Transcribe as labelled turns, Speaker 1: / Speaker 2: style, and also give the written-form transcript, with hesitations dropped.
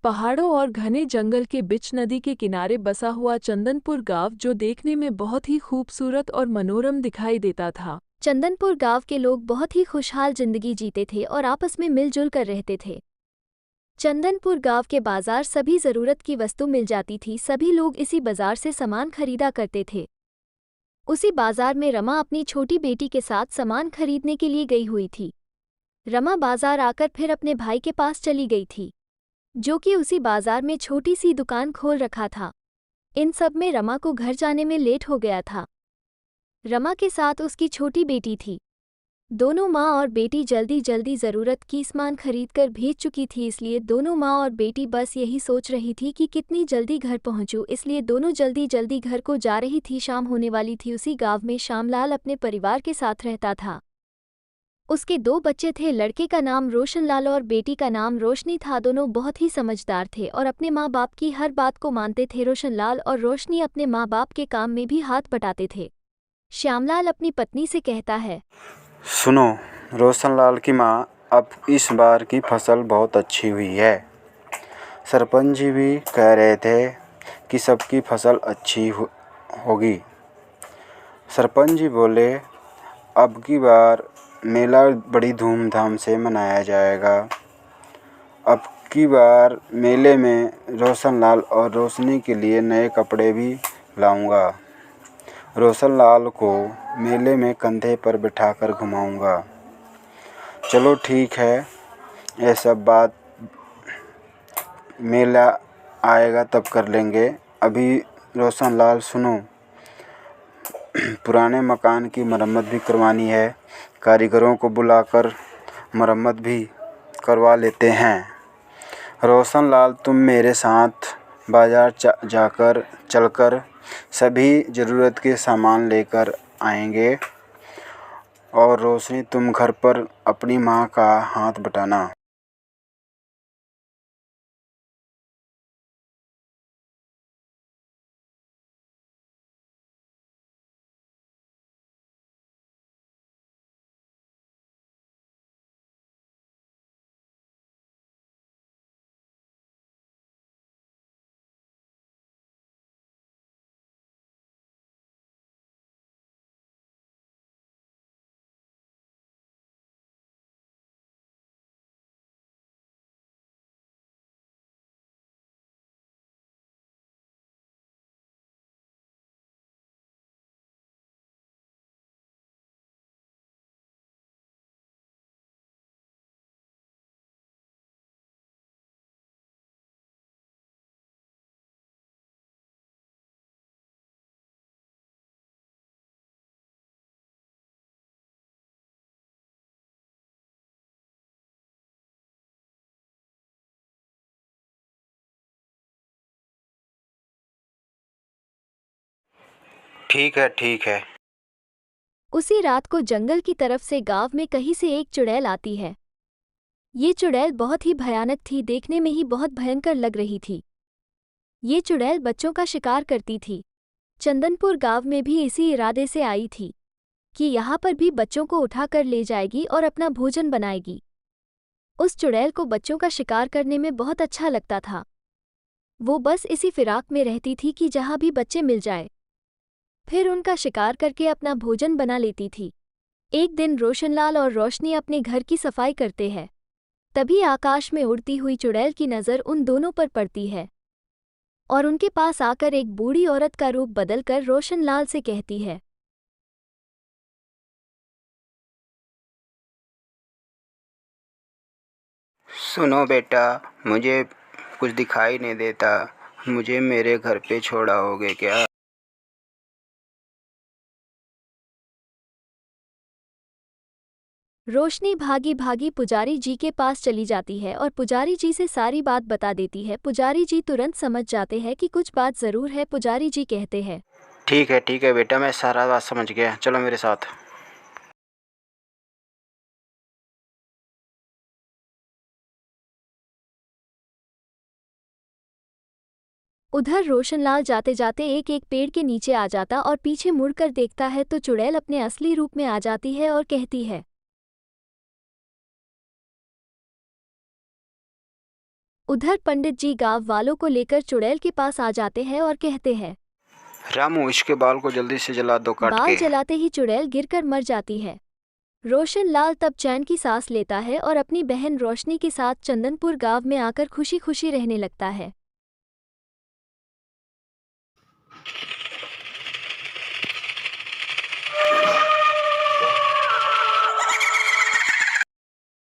Speaker 1: पहाड़ों और घने जंगल के बीच नदी के किनारे बसा हुआ चंदनपुर गांव जो देखने में बहुत ही खूबसूरत और मनोरम दिखाई देता था।
Speaker 2: चंदनपुर गांव के लोग बहुत ही खुशहाल जिंदगी जीते थे और आपस में मिलजुल कर रहते थे। चंदनपुर गांव के बाजार सभी ज़रूरत की वस्तु मिल जाती थी। सभी लोग इसी बाजार से सामान खरीदा करते थे। उसी बाजार में रमा अपनी छोटी बेटी के साथ सामान खरीदने के लिए गई हुई थी। रमा बाजार आकर फिर अपने भाई के पास चली गई थी, जो कि उसी बाजार में छोटी सी दुकान खोल रखा था। इन सब में रमा को घर जाने में लेट हो गया था। रमा के साथ उसकी छोटी बेटी थी। दोनों माँ और बेटी जल्दी जल्दी ज़रूरत की सामान खरीद कर भेज चुकी थी, इसलिए दोनों माँ और बेटी बस यही सोच रही थी कि कितनी जल्दी घर पहुँचूँ, इसलिए दोनों जल्दी जल्दी घर को जा रही थी। शाम होने वाली थी। उसी गाँव में श्यामलाल अपने परिवार के साथ रहता था। उसके दो बच्चे थे, लड़के का नाम रोशनलाल और बेटी का नाम रोशनी था। दोनों बहुत ही समझदार थे और अपने माँ बाप की हर बात को मानते थे। रोशनलाल और रोशनी अपने माँ बाप के काम में भी हाथ बटाते थे। श्यामलाल अपनी पत्नी से कहता है,
Speaker 3: सुनो रोशनलाल की माँ, अब इस बार की फसल बहुत अच्छी हुई है। सरपंच जी भी कह रहे थे कि सबकी फसल अच्छी होगी। सरपंच जी बोले अब की बार मेला बड़ी धूमधाम से मनाया जाएगा। अब की बार मेले में रोशनलाल और रोशनी के लिए नए कपड़े भी लाऊंगा। रोशनलाल को मेले में कंधे पर बिठाकर घुमाऊंगा। चलो ठीक है, ये सब बात मेला आएगा तब कर लेंगे। अभी रोशनलाल सुनो, पुराने मकान की मरम्मत भी करवानी है। कारीगरों को बुलाकर मरम्मत भी करवा लेते हैं। रोशनलाल तुम मेरे साथ बाज़ार चलकर सभी ज़रूरत के सामान लेकर आएंगे। और रोशनी तुम घर पर अपनी माँ का हाथ बटाना। ठीक है ठीक है।
Speaker 2: उसी रात को जंगल की तरफ से गांव में कहीं से एक चुड़ैल आती है। ये चुड़ैल बहुत ही भयानक थी, देखने में ही बहुत भयंकर लग रही थी। ये चुड़ैल बच्चों का शिकार करती थी। चंदनपुर गांव में भी इसी इरादे से आई थी कि यहाँ पर भी बच्चों को उठाकर ले जाएगी और अपना भोजन बनाएगी। उस चुड़ैल को बच्चों का शिकार करने में बहुत अच्छा लगता था। वो बस इसी फिराक में रहती थी कि जहाँ भी बच्चे मिल जाए, फिर उनका शिकार करके अपना भोजन बना लेती थी। एक दिन रोशनलाल और रोशनी अपने घर की सफाई करते हैं। तभी आकाश में उड़ती हुई चुड़ैल की नज़र उन दोनों पर पड़ती है और उनके पास आकर एक बूढ़ी औरत का रूप बदलकर रोशनलाल से कहती है,
Speaker 3: सुनो बेटा, मुझे कुछ दिखाई नहीं देता, मुझे मेरे घर पे छोड़ाओगे क्या?
Speaker 2: रोशनी भागी भागी पुजारी जी के पास चली जाती है और पुजारी जी से सारी बात बता देती है। पुजारी जी तुरंत समझ जाते हैं कि कुछ बात ज़रूर है। पुजारी जी कहते हैं,
Speaker 3: ठीक है बेटा, मैं सारा बात समझ गया, चलो मेरे साथ।
Speaker 2: उधर रोशनलाल जाते जाते एक एक पेड़ के नीचे आ जाता और पीछे मुड़कर देखता है तो चुड़ैल अपने असली रूप में आ जाती है और कहती है, उधर पंडित जी गांव वालों को लेकर चुड़ैल के पास आ जाते हैं और कहते हैं,
Speaker 3: रामू इसके बाल को जल्दी से जला दो काट
Speaker 2: बाल
Speaker 3: के।
Speaker 2: जलाते ही चुड़ैल गिरकर मर जाती है। रोशन लाल तब चैन की सांस लेता है और अपनी बहन रोशनी के साथ चंदनपुर गांव में आकर खुशी खुशी रहने लगता है।